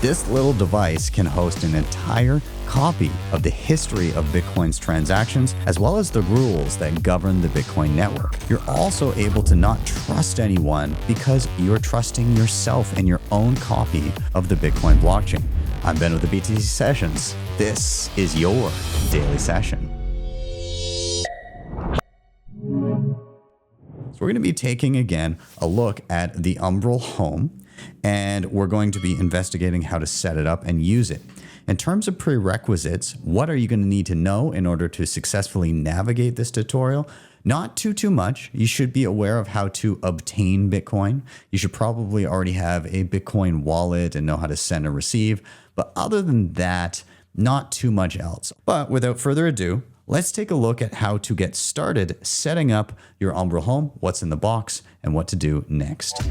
This little device can host an entire copy of the history of Bitcoin's transactions, as well as the rules that govern the Bitcoin network. You're also able to not trust anyone because you're trusting yourself and your own copy of the Bitcoin blockchain. I'm Ben with the BTC Sessions. This is your daily session. So we're going to be taking again a look at the Umbrel Home, and we're going to be investigating how to set it up and use it. In terms of prerequisites, what are you going to need to know in order to successfully navigate this tutorial? Not too much. You should be aware of how to obtain Bitcoin. You should probably already have a Bitcoin wallet and know how to send and receive. But other than that, not too much else. But without further ado, let's take a look at how to get started setting up your Umbrel Home, what's in the box, and what to do next.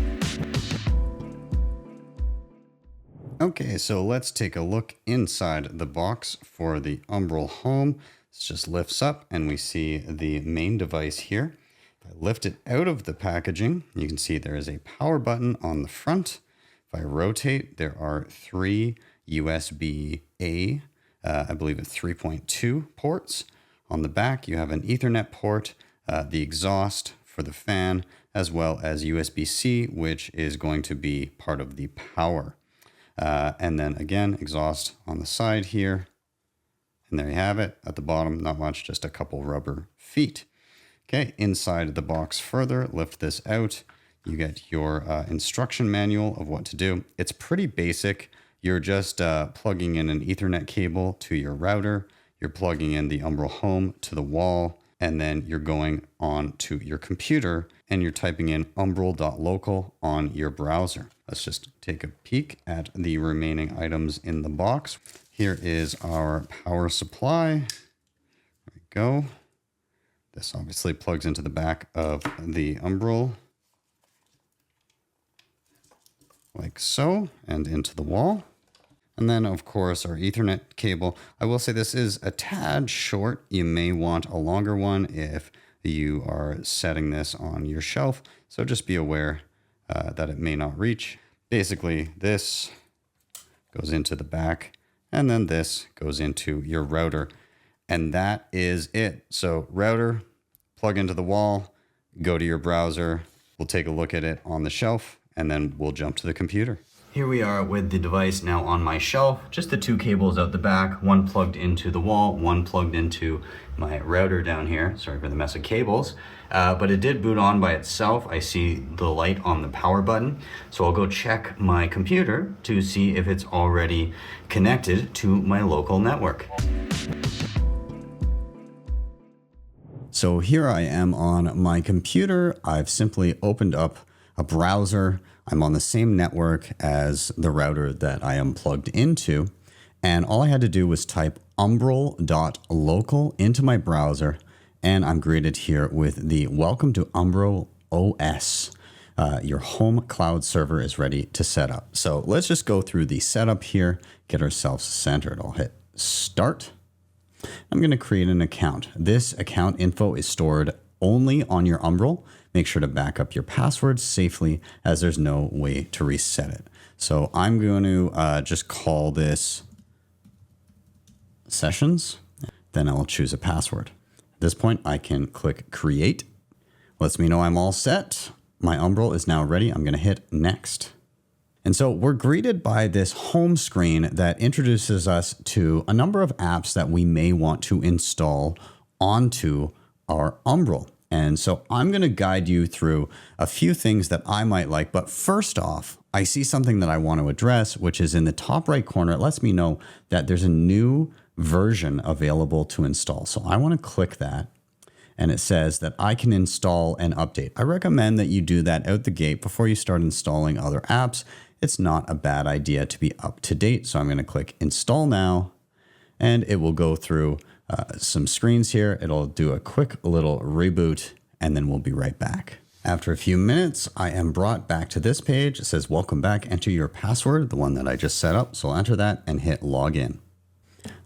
Okay, so let's take a look inside the box for the Umbrel Home. This just lifts up and we see the main device here. If I lift it out of the packaging, you can see there is a power button on the front. If I rotate, there are three USB-A, I believe it's 3.2 ports. On the back, you have an Ethernet port, the exhaust for the fan, as well as USB-C, which is going to be part of the power. And then again, exhaust on the side here. And there you have it. At the bottom, not much, just a couple rubber feet. Okay, inside the box further, lift this out. You get your instruction manual of what to do. It's pretty basic. You're just plugging in an Ethernet cable to your router. You're plugging in the Umbrel Home to the wall, and then you're going on to your computer and you're typing in umbrel.local on your browser. Let's just take a peek at the remaining items in the box. Here is our power supply. There we go. This obviously plugs into the back of the Umbrel, like so, and into the wall. And then, of course, our Ethernet cable. I will say this is a tad short. You may want a longer one if you are setting this on your shelf. So just be aware that it may not reach. Basically, this goes into the back, and then this goes into your router. And that is it. So router, plug into the wall, go to your browser. We'll take a look at it on the shelf, and then we'll jump to the computer. Here we are with the device now on my shelf, just the two cables out the back, one plugged into the wall, one plugged into my router down here. Sorry for the mess of cables, but it did boot on by itself. I see the light on the power button. So I'll go check my computer to see if it's already connected to my local network. So here I am on my computer. I've simply opened up a browser. I'm on the same network as the router that I am plugged into. And all I had to do was type umbrel.local into my browser. And I'm greeted here with the welcome to Umbrel OS. Your home cloud server is ready to set up. So let's just go through the setup here, get ourselves centered. I'll hit start. I'm going to create an account. This account info is stored only on your Umbrel. Make sure to back up your password safely, as there's no way to reset it. So I'm going to just call this sessions. Then I'll choose a password. At this point, I can click create. Lets me know I'm all set. My Umbrel is now ready. I'm going to hit next. And so we're greeted by this home screen that introduces us to a number of apps that we may want to install onto our Umbrel. And so I'm going to guide you through a few things that I might like. But first off, I see something that I want to address, which is in the top right corner. It lets me know that there's a new version available to install. So I want to click that. And it says that I can install and update. I recommend that you do that out the gate before you start installing other apps. It's not a bad idea to be up to date. So I'm going to click install now, and it will go through some screens here. It'll do a quick little reboot, and then we'll be right back. After a few minutes, I am brought back to this page. It says, welcome back, enter your password, the one that I just set up. So I'll enter that and hit login.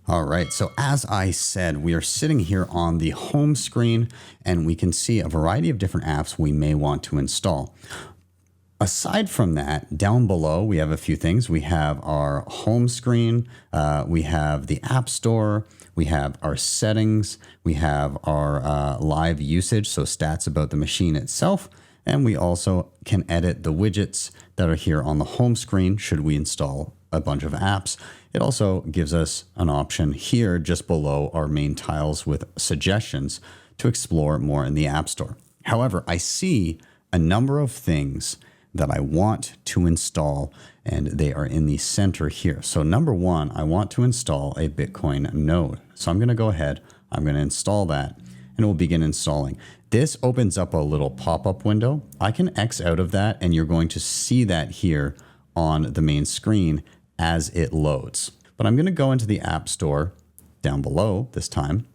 All right, so as I said, we are sitting here on the home screen, and we can see a variety of different apps we may want to install. Aside from that, down below, we have a few things. We have our home screen, we have the App Store, we have our settings, we have our live usage, so stats about the machine itself, and we also can edit the widgets that are here on the home screen should we install a bunch of apps. It also gives us an option here just below our main tiles with suggestions to explore more in the App Store. However, I see a number of things that I want to install, and they are in the center here. So number one, I want to install a Bitcoin node. So I'm going to go ahead, I'm going to install that, and it will begin installing. This opens up a little pop-up window. I can X out of that, and you're going to see that here on the main screen as it loads. But I'm going to go into the App Store down below this time,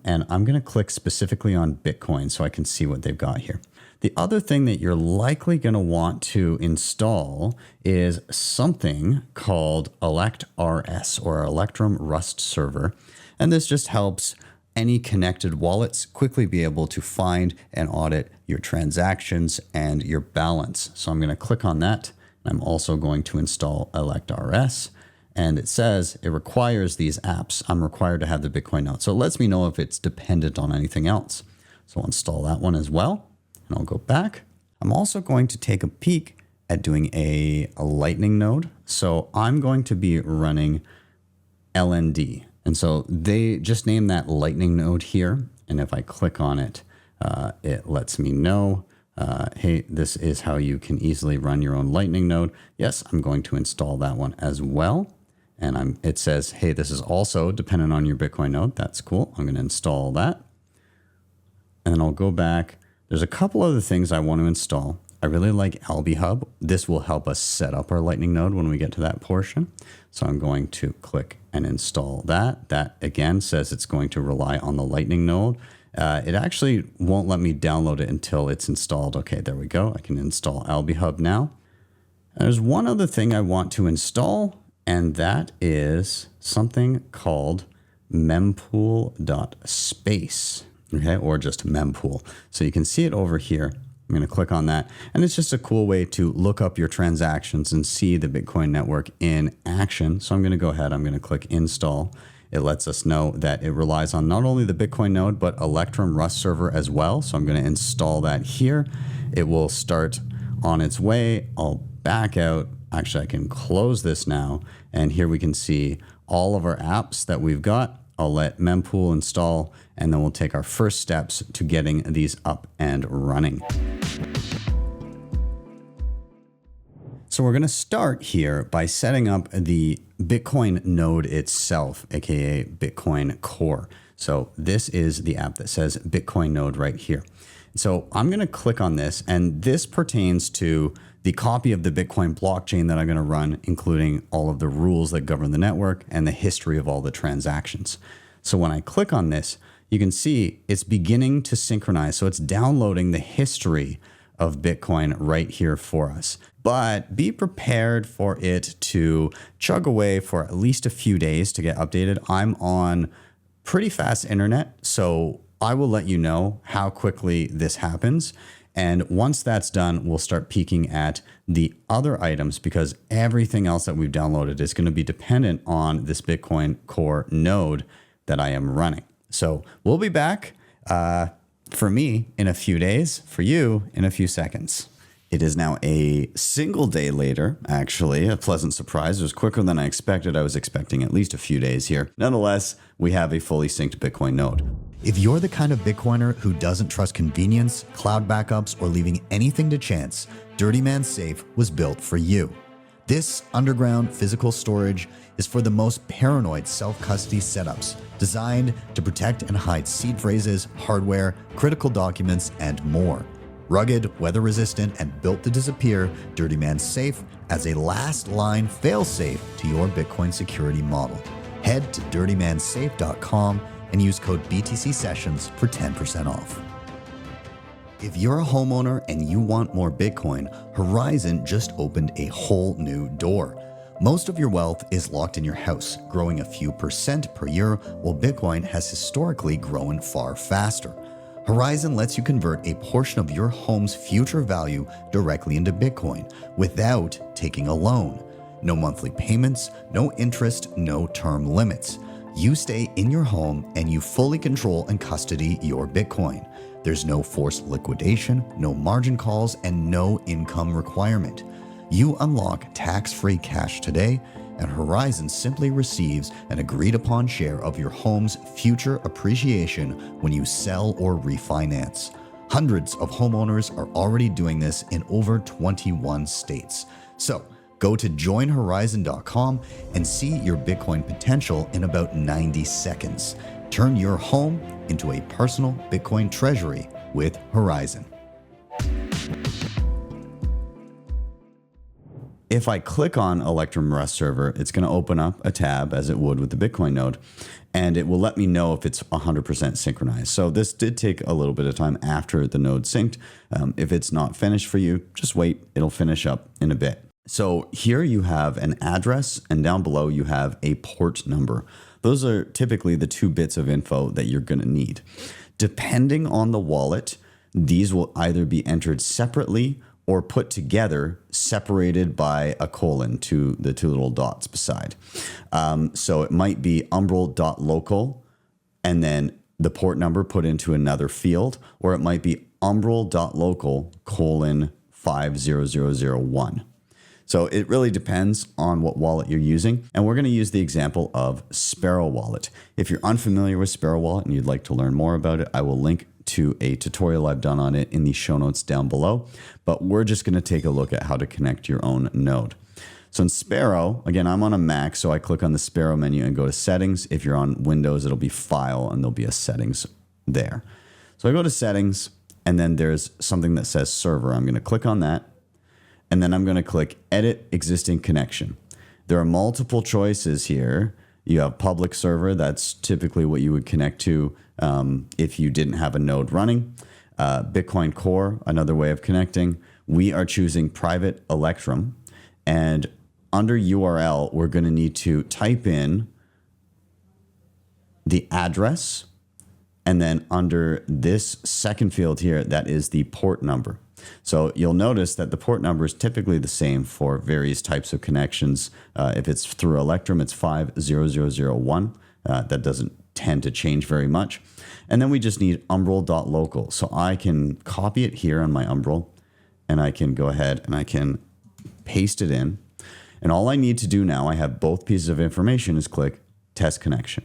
and I'm going to click specifically on Bitcoin so I can see what they've got here. The other thing that you're likely going to want to install is something called Electrs, or Electrum Rust Server. And this just helps any connected wallets quickly be able to find and audit your transactions and your balance. So I'm going to click on that. I'm also going to install Electrs. And it says it requires these apps. I'm required to have the Bitcoin node. So it lets me know if it's dependent on anything else. So I'll install that one as well. And I'll go back. I'm also going to take a peek at doing a Lightning node. So I'm going to be running LND. And so they just named that Lightning node here. And if I click on it, it lets me know, hey, this is how you can easily run your own Lightning node. Yes, I'm going to install that one as well. And it says, hey, this is also dependent on your Bitcoin node. That's cool. I'm going to install that. And then I'll go back. There's a couple other things I want to install. I really like Alby Hub. This will help us set up our Lightning node when we get to that portion. So I'm going to click and install that. That again says it's going to rely on the Lightning node. It actually won't let me download it until it's installed. Okay, there we go. I can install Alby Hub now. There's one other thing I want to install, and that is something called mempool.space. Okay, or just Mempool. So you can see it over here. I'm going to click on that. And it's just a cool way to look up your transactions and see the Bitcoin network in action. So I'm going to go ahead. I'm going to click install. It lets us know that it relies on not only the Bitcoin node, but Electrum Rust server as well. So I'm going to install that here. It will start on its way. I'll back out. Actually, I can close this now. And here we can see all of our apps that we've got. I'll let Mempool install, and then we'll take our first steps to getting these up and running. So we're going to start here by setting up the Bitcoin node itself, aka Bitcoin Core. So this is the app that says Bitcoin node right here. So I'm going to click on this, and this pertains to the copy of the Bitcoin blockchain that I'm going to run, including all of the rules that govern the network and the history of all the transactions. So when I click on this, you can see it's beginning to synchronize. So it's downloading the history of Bitcoin right here for us. But be prepared for it to chug away for at least a few days to get updated. I'm on pretty fast internet, so I will let you know how quickly this happens. And once that's done, we'll start peeking at the other items, because everything else that we've downloaded is going to be dependent on this Bitcoin Core node that I am running. So we'll be back for me in a few days, for you in a few seconds. It is now a single day later, actually, a pleasant surprise. It was quicker than I expected. I was expecting at least a few days here. Nonetheless, we have a fully synced Bitcoin node. If you're the kind of Bitcoiner who doesn't trust convenience, cloud backups, or leaving anything to chance, Dirty Man Safe was built for you. This underground physical storage is for the most paranoid self-custody setups, designed to protect and hide seed phrases, hardware, critical documents, and more. Rugged, weather-resistant, and built to disappear, Dirty Man Safe as a last-line fail-safe to your Bitcoin security model. Head to dirtymansafe.com and use code BTC Sessions for 10% off. If you're a homeowner and you want more Bitcoin, Horizon just opened a whole new door. Most of your wealth is locked in your house, growing a few % per year, while Bitcoin has historically grown far faster. Horizon lets you convert a portion of your home's future value directly into Bitcoin without taking a loan. No monthly payments, no interest, no term limits. You stay in your home and you fully control and custody your Bitcoin. There's no forced liquidation, no margin calls, and no income requirement. You unlock tax-free cash today, and Horizon simply receives an agreed-upon share of your home's future appreciation when you sell or refinance. Hundreds of homeowners are already doing this in over 21 states. So, go to joinhorizon.com and see your Bitcoin potential in about 90 seconds. Turn your home into a personal Bitcoin treasury with Horizon. If I click on Electrum Rust Server, it's going to open up a tab as it would with the Bitcoin node, and it will let me know if it's 100% synchronized. So this did take a little bit of time after the node synced. If it's not finished for you, just wait. It'll finish up in a bit. So here you have an address, and down below you have a port number. Those are typically the 2 bits of info that you're going to need. Depending on the wallet, these will either be entered separately or put together, separated by a colon to the 2 little dots beside. So it might be umbrel.local and then the port number put into another field, or it might be umbrel.local:50001. So it really depends on what wallet you're using. And we're going to use the example of Sparrow Wallet. If you're unfamiliar with Sparrow Wallet and you'd like to learn more about it, I will link to a tutorial I've done on it in the show notes down below. But we're just going to take a look at how to connect your own node. So in Sparrow, again, I'm on a Mac, so I click on the Sparrow menu and go to Settings. If you're on Windows, it'll be File, and there'll be a Settings there. So I go to Settings, and then there's something that says Server. I'm going to click on that. And then I'm going to click Edit Existing Connection. There are multiple choices here. You have public server. That's typically what you would connect to if you didn't have a node running. Bitcoin Core, another way of connecting. We are choosing private Electrum. And under URL, we're going to need to type in the address. And then under this second field here, that is the port number. So you'll notice that the port number is typically the same for various types of connections. If it's through Electrum, it's 50001. That doesn't tend to change very much. And then we just need umbrel.local. So I can copy it here on my Umbrel, and I can go ahead and I can paste it in. And all I need to do now, I have both pieces of information, is click Test Connection.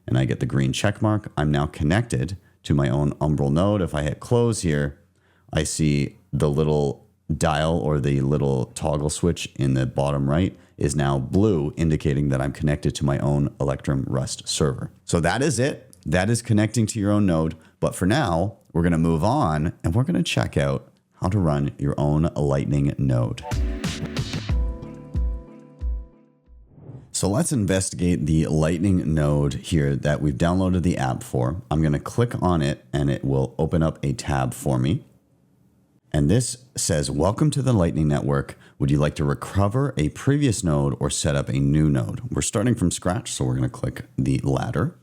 And I get the green check mark. I'm now connected to my own Umbrel node. If I hit close here, I see the little dial or the little toggle switch in the bottom right is now blue, indicating that I'm connected to my own Electrum Rust server. So that is it. That is connecting to your own node. But for now, we're going to move on and we're going to check out how to run your own Lightning node. So let's investigate the Lightning node here that we've downloaded the app for. I'm going to click on it and it will open up a tab for me. And this says, welcome to the Lightning Network. Would you like to recover a previous node or set up a new node? We're starting from scratch, so we're going to click the latter.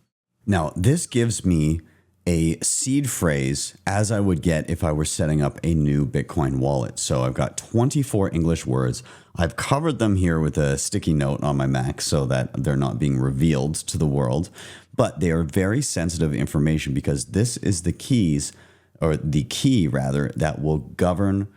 Now, this gives me a seed phrase as I would get if I were setting up a new Bitcoin wallet. So I've got 24 English words. I've covered them here with a sticky note on my Mac so that they're not being revealed to the world. But they are very sensitive information because this is the keys, or the key rather, that will govern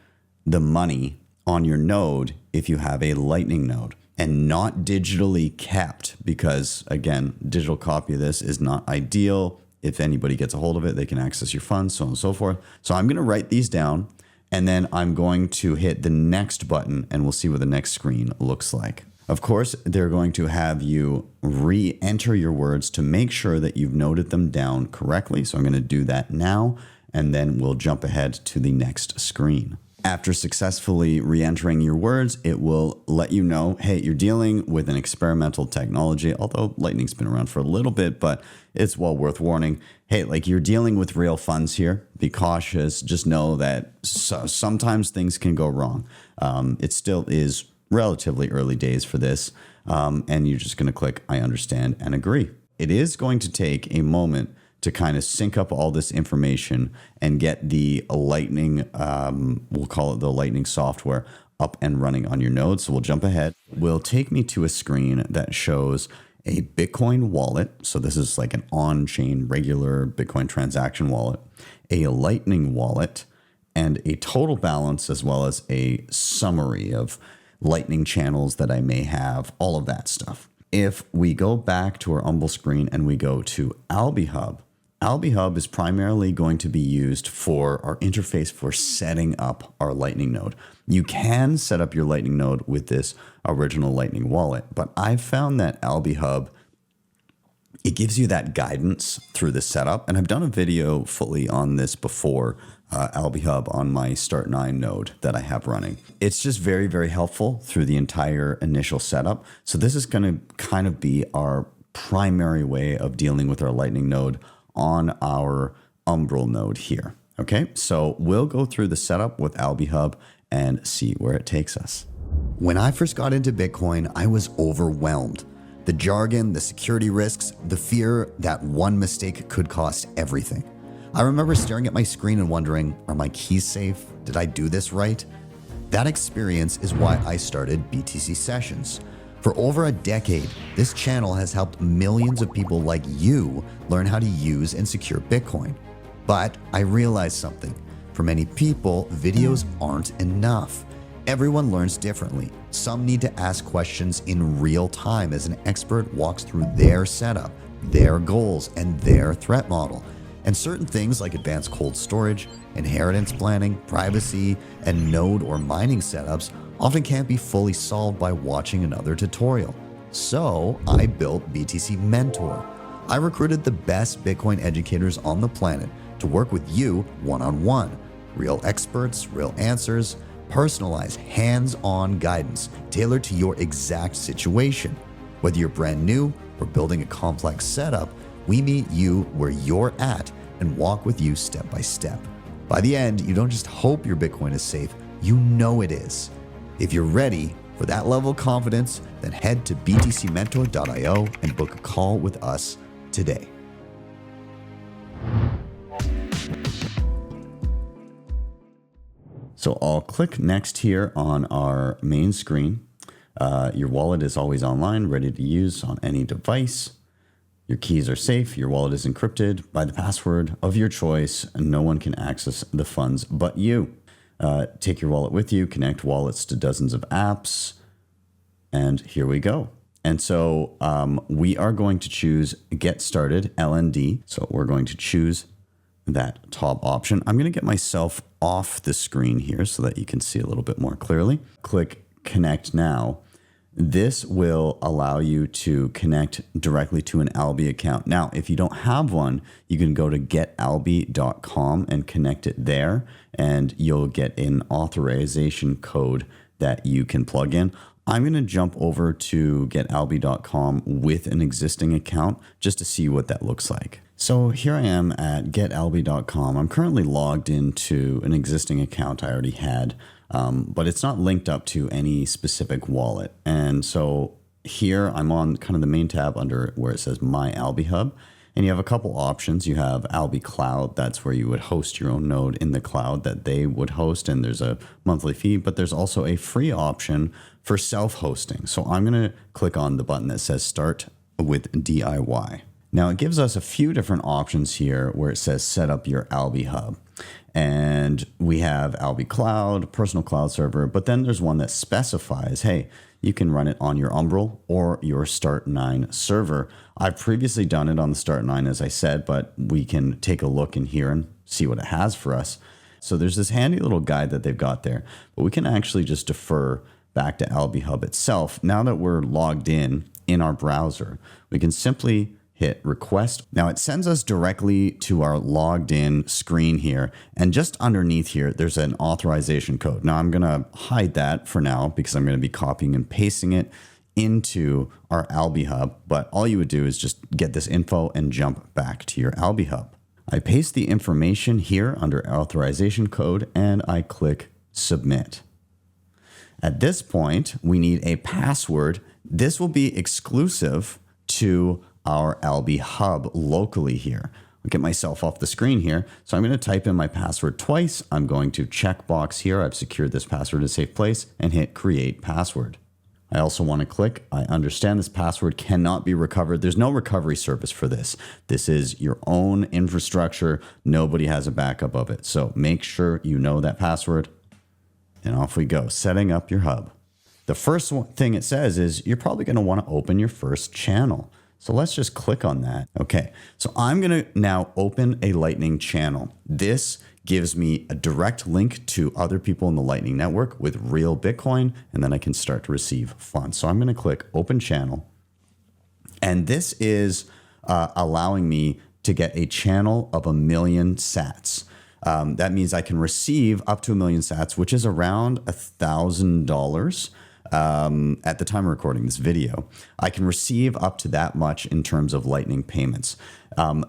the money on your node if you have a Lightning node, and not digitally kept, because again, digital copy of this is not ideal. If anybody gets a hold of it, they can access your funds, so on and so forth. So I'm going to write these down, and then I'm going to hit the next button, and we'll see what the next screen looks like. Of course, they're going to have you re-enter your words to make sure that you've noted them down correctly. So I'm going to do that now, and then we'll jump ahead to the next screen. After successfully re-entering your words, it will let you know, hey, you're dealing with an experimental technology, although Lightning's been around for a little bit, but it's well worth warning. Hey, like, you're dealing with real funds here. Be cautious. Just know that sometimes things can go wrong. It still is relatively early days for this, and you're just going to click I understand and agree. It is going to take a moment to kind of sync up all this information and get the Lightning, we'll call it the Lightning software, up and running on your node. So we'll jump ahead. Will take me to a screen that shows a Bitcoin wallet. So this is like an on-chain regular Bitcoin transaction wallet, a Lightning wallet, and a total balance, as well as a summary of Lightning channels that I may have, all of that stuff. If we go back to our Umbrel screen and we go to Alby Hub, Alby Hub is primarily going to be used for our interface for setting up our Lightning node. You can set up your Lightning node with this original Lightning wallet, but I've found that Alby Hub, it gives you that guidance through the setup. And I've done a video fully on this before, Alby Hub on my Start 9 node that I have running. It's just very, very helpful through the entire initial setup. So this is going to kind of be our primary way of dealing with our Lightning node on our Umbrel node here. Okay, so we'll go through the setup with Alby Hub and see where it takes us. When I first got into Bitcoin, I was overwhelmed. The jargon, the security risks, the fear that one mistake could cost everything. I remember staring at my screen and wondering, are my keys safe? Did I do this right? That experience is why I started BTC Sessions. For over a decade, this channel has helped millions of people like you learn how to use and secure Bitcoin. But I realized something. For many people, videos aren't enough. Everyone learns differently. Some need to ask questions in real time as an expert walks through their setup, their goals, and their threat model. And certain things like advanced cold storage, inheritance planning, privacy, and node or mining setups often can't be fully solved by watching another tutorial. So I built BTC Mentor. I recruited the best Bitcoin educators on the planet to work with you one-on-one. Real experts, real answers, personalized hands-on guidance tailored to your exact situation. Whether you're brand new or building a complex setup, we meet you where you're at and walk with you step by step. By the end, you don't just hope your Bitcoin is safe, you know it is. If you're ready for that level of confidence, then head to btcmentor.io and book a call with us today. So I'll click next here on our main screen. Your wallet is always online, ready to use on any device. Your keys are safe. Your wallet is encrypted by the password of your choice, and no one can access the funds but you. Take your wallet with you, connect wallets to dozens of apps, and here we go. And so we are going to choose Get Started LND. So we're going to choose that top option. I'm going to get myself off the screen here so that you can see a little bit more clearly. Click Connect Now. This will allow you to connect directly to an Alby account. Now, if you don't have one, you can go to getalby.com and connect it there, and you'll get an authorization code that you can plug in. I'm going to jump over to getalby.com with an existing account just to see what that looks like. So here I am at getalby.com. I'm currently logged into an existing account I already had, but it's not linked up to any specific wallet. And so here I'm on kind of the main tab under where it says My Alby Hub. And you have a couple options. You have Alby Cloud. That's where you would host your own node in the cloud that they would host. And there's a monthly fee, but there's also a free option for self-hosting. So I'm going to click on the button that says Start with DIY. Now it gives us a few different options here where it says set up your Alby Hub. And we have Alby Cloud, personal cloud server, but then there's one that specifies, hey, you can run it on your Umbrel or your Start 9 server. I've previously done it on the Start 9, as I said, but we can take a look in here and see what it has for us. So there's this handy little guide that they've got there, but we can actually just defer back to Alby Hub itself. Now that we're logged in our browser, we can simply hit request. Now it sends us directly to our logged in screen here. And just underneath here, there's an authorization code. Now I'm going to hide that for now because I'm going to be copying and pasting it into our Alby Hub. But all you would do is just get this info and jump back to your Alby Hub. I paste the information here under authorization code and I click submit. At this point, we need a password. This will be exclusive to our Alby Hub locally here. get myself off the screen here. So I'm going to type in my password twice. I'm going to check box here. I've secured this password in a safe place and hit create password. I also want to click, I understand this password cannot be recovered. There's no recovery service for this. This is your own infrastructure. Nobody has a backup of it. So make sure you know that password. And off we go, setting up your hub. The first thing it says is you're probably going to want to open your first channel. So let's just click on that. Okay, so I'm going to now open a Lightning channel. This gives me a direct link to other people in the Lightning Network with real Bitcoin, and then I can start to receive funds. So I'm going to click Open Channel, and this is allowing me to get a channel of 1 million sats. That means I can receive up to 1 million sats, which is around $1,000 at the time of recording this video. I can receive up to that much in terms of Lightning payments.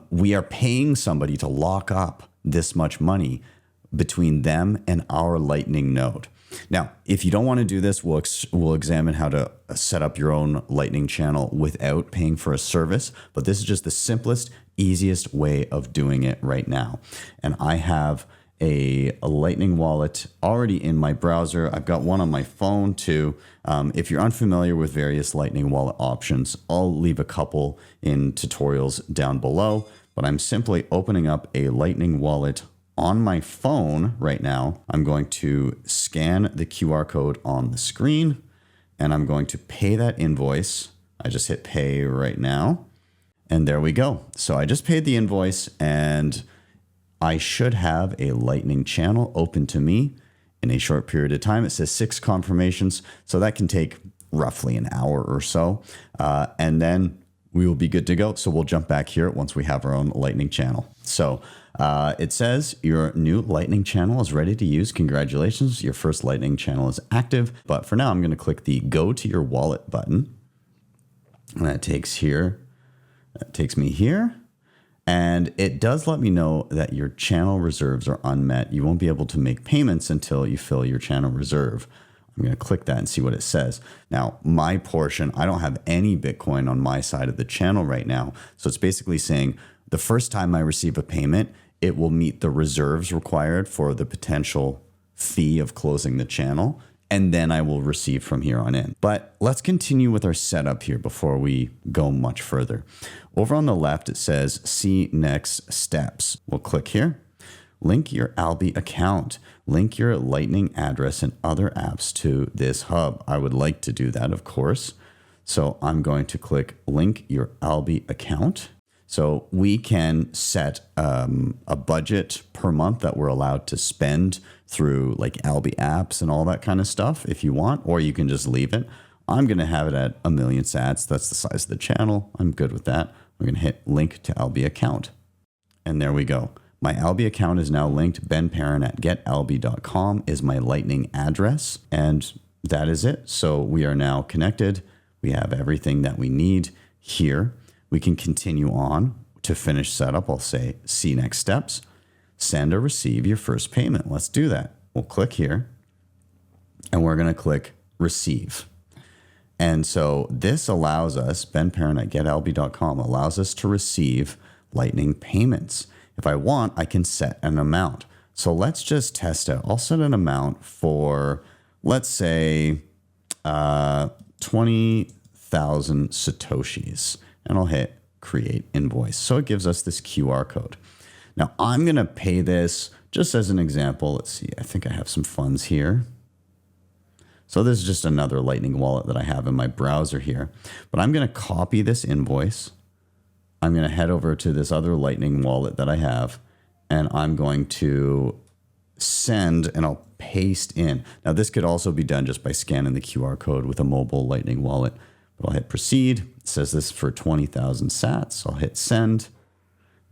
We are paying somebody to lock up this much money between them and our Lightning node. Now, if you don't want to do this, we'll examine how to set up your own Lightning channel without paying for a service. But this is just the simplest, easiest way of doing it right now. And I have a Lightning wallet already in my browser. I've got one on my phone too. If you're unfamiliar with various Lightning wallet options, I'll leave a couple in tutorials down below. But I'm simply opening up a Lightning wallet on my phone right now. I'm going to scan the QR code on the screen, and I'm going to pay that invoice. I just hit pay right now, and there we go. So I just paid the invoice, and I should have a Lightning channel open to me in a short period of time. It says 6 confirmations, so that can take roughly an hour or so, and then we will be good to go. So we'll jump back here once we have our own Lightning channel. So it says your new Lightning channel is ready to use. Congratulations, your first Lightning channel is active. But for now, I'm going to click the Go to Your Wallet button. And that takes me here. And it does let me know that your channel reserves are unmet. You won't be able to make payments until you fill your channel reserve. I'm going to click that and see what it says. Now, my portion, I don't have any Bitcoin on my side of the channel right now. So it's basically saying the first time I receive a payment, it will meet the reserves required for the potential fee of closing the channel. And then I will receive from here on in. But let's continue with our setup here before we go much further. Over on the left, it says see next steps. We'll click here. Link your Alby account. Link your Lightning address and other apps to this hub. I would like to do that, of course. So I'm going to click link your Alby account. So we can set a budget per month that we're allowed to spend through like Alby apps and all that kind of stuff if you want, or you can just leave it. I'm going to have it at 1 million sats. That's the size of the channel. I'm good with that. We're going to hit link to Alby account. And there we go. My Alby account is now linked. benperrin@getalby.com is my Lightning address. And that is it. So we are now connected. We have everything that we need here. We can continue on to finish setup. I'll say see next steps. Send or receive your first payment. Let's do that. We'll click here. And we're going to click receive. And so this allows us, benperrin@getalby.com, allows us to receive Lightning payments. If I want, I can set an amount. So let's just test out. I'll set an amount for, let's say, 20,000 Satoshis. And I'll hit create invoice. So it gives us this QR code. Now I'm going to pay this just as an example. Let's see. I think I have some funds here. So this is just another Lightning wallet that I have in my browser here. But I'm going to copy this invoice. I'm going to head over to this other Lightning wallet that I have, and I'm going to send, and I'll paste in. Now, this could also be done just by scanning the QR code with a mobile Lightning wallet. But I'll hit proceed. It says this for 20,000 sats. I'll hit send,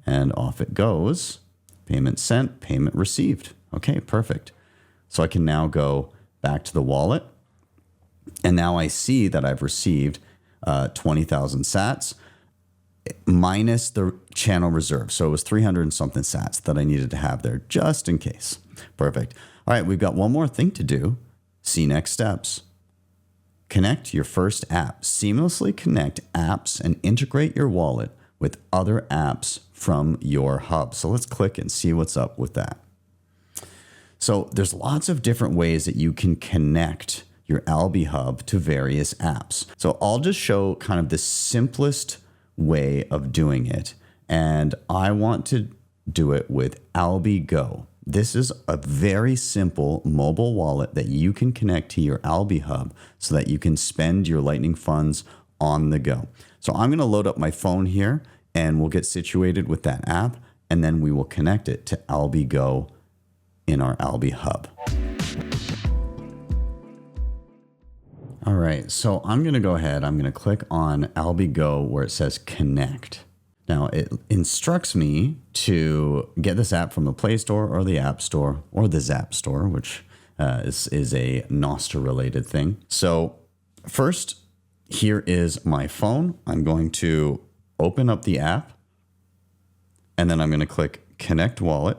and off it goes. Payment sent, payment received. Okay, perfect. So I can now go back to the wallet, and now I see that I've received 20,000 sats. Minus the channel reserve. So it was 300 and something sats that I needed to have there just in case. Perfect. All right, we've got one more thing to do. See next steps. Connect your first app. Seamlessly connect apps and integrate your wallet with other apps from your hub. So let's click and see what's up with that. So there's lots of different ways that you can connect your Alby Hub to various apps. So I'll just show kind of the simplest way of doing it. And I want to do it with Alby Go. This is a very simple mobile wallet that you can connect to your Alby Hub so that you can spend your Lightning funds on the go. So I'm going to load up my phone here and we'll get situated with that app, and then we will connect it to Alby Go in our Alby Hub. All right, so I'm going to go ahead. I'm going to click on Alby Go where it says connect. Now, it instructs me to get this app from the Play Store or the App Store or the Zap Store, which is a Nostr-related thing. So first, here is my phone. I'm going to open up the app, and then I'm going to click Connect Wallet.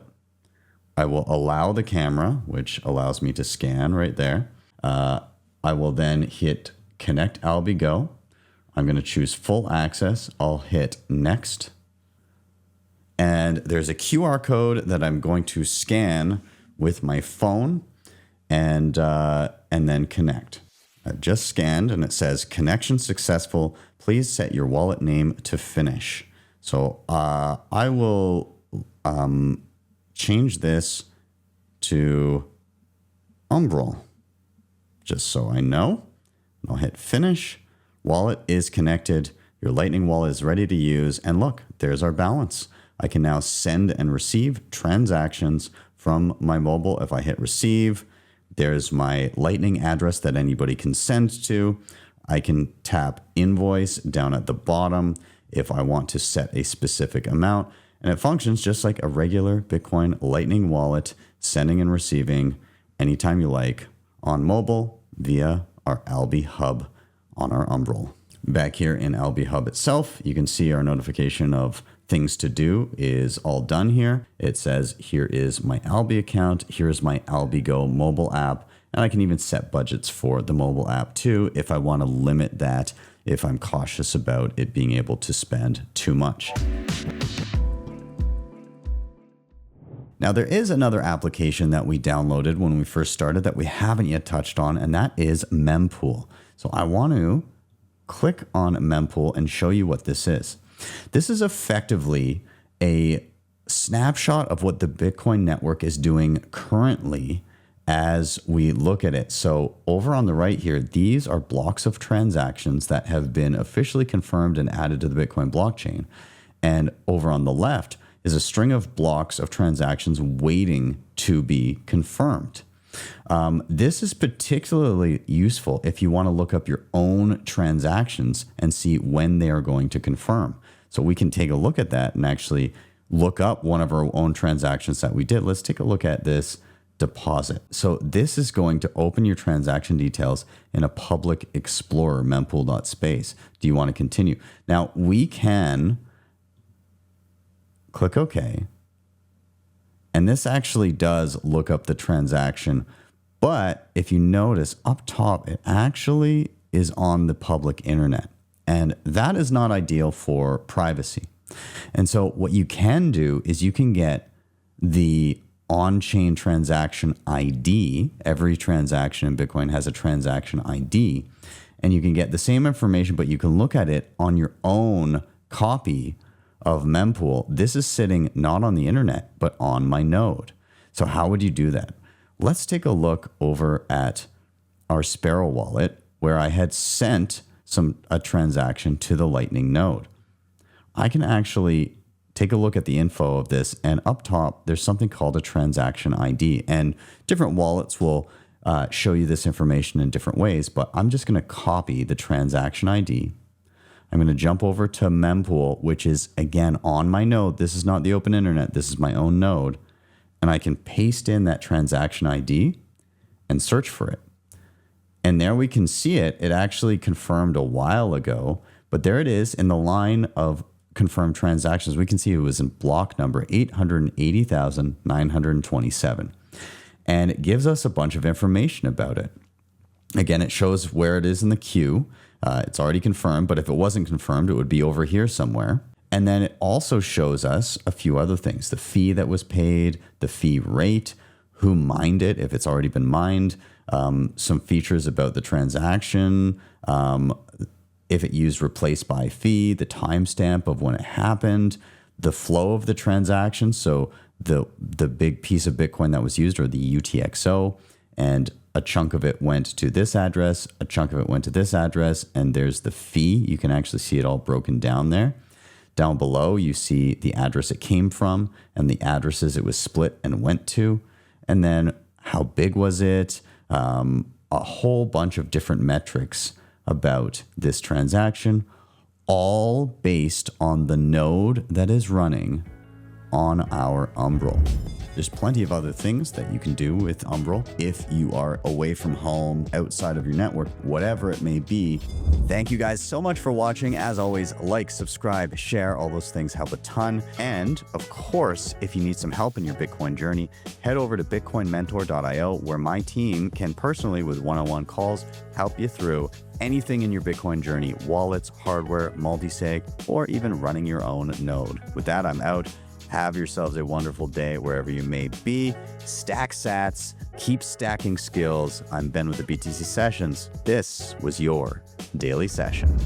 I will allow the camera, which allows me to scan right there. I will then hit Connect Alby Go. I'm going to choose full access. I'll hit next. And there's a QR code that I'm going to scan with my phone and then connect. I've just scanned and it says connection successful. Please set your wallet name to finish. So I will change this to Umbrel, just so I know. I'll hit finish. Wallet is connected. Your Lightning wallet is ready to use. And look, there's our balance. I can now send and receive transactions from my mobile. If I hit receive, there's my Lightning address that anybody can send to. I can tap invoice down at the bottom if I want to set a specific amount. And it functions just like a regular Bitcoin Lightning wallet, sending and receiving anytime you like on mobile via our Alby Hub on our Umbrel. Back here in Alby Hub itself, you can see our notification of things to do is all done here. It says, here is my Alby account. Here's my Alby Go mobile app. And I can even set budgets for the mobile app too if I want to limit that, if I'm cautious about it being able to spend too much. Now, there is another application that we downloaded when we first started that we haven't yet touched on, and that is Mempool. So I want to click on Mempool and show you what this is. This is effectively a snapshot of what the Bitcoin network is doing currently as we look at it. So over on the right here, these are blocks of transactions that have been officially confirmed and added to the Bitcoin blockchain. And over on the left is a string of blocks of transactions waiting to be confirmed. This is particularly useful if you want to look up your own transactions and see when they are going to confirm. So we can take a look at that and actually look up one of our own transactions that we did. Let's take a look at this deposit. So this is going to open your transaction details in a public explorer, mempool.space. Do you want to continue? Now we can click OK. And this actually does look up the transaction. But if you notice up top, it actually is on the public internet. And that is not ideal for privacy. And so what you can do is you can get the on-chain transaction ID. Every transaction in Bitcoin has a transaction ID. And you can get the same information, but you can look at it on your own copy of Mempool. This is sitting not on the internet, but on my node. So how would you do that? Let's take a look over at our Sparrow wallet where I had sent a transaction to the Lightning node. I can actually take a look at the info of this, and up top, there's something called a transaction ID. And different wallets will show you this information in different ways, but I'm just going to copy the transaction ID. I'm going to jump over to Mempool, which is, again, on my node. This is not the open internet. This is my own node. And I can paste in that transaction ID and search for it. And there we can see it. It actually confirmed a while ago, but there it is in the line of confirmed transactions. We can see it was in block number 880,927. And it gives us a bunch of information about it. Again, it shows where it is in the queue. It's already confirmed, but if it wasn't confirmed, it would be over here somewhere. And then it also shows us a few other things: the fee that was paid, the fee rate, who mined it, if it's already been mined, some features about the transaction, if it used replace by fee, the timestamp of when it happened, the flow of the transaction. So the big piece of Bitcoin that was used, or the UTXO, and a chunk of it went to this address, a chunk of it went to this address, and there's the fee. You can actually see it all broken down there. Down below, you see the address it came from and the addresses it was split and went to. And then how big was it? A whole bunch of different metrics about this transaction, all based on the node that is running on our Umbrel. There's plenty of other things that you can do with Umbrel if you are away from home, outside of your network, whatever it may be. Thank you guys so much for watching. As always, like, subscribe, share, all those things help a ton. And of course, if you need some help in your Bitcoin journey, head over to bitcoinmentor.io, where my team can personally, with one-on-one calls, help you through anything in your Bitcoin journey: wallets, hardware, multi-sig, or even running your own node. With that, I'm out. Have yourselves a wonderful day wherever you may be. Stack sats, keep stacking skills. I'm Ben with the BTC Sessions. This was your daily session.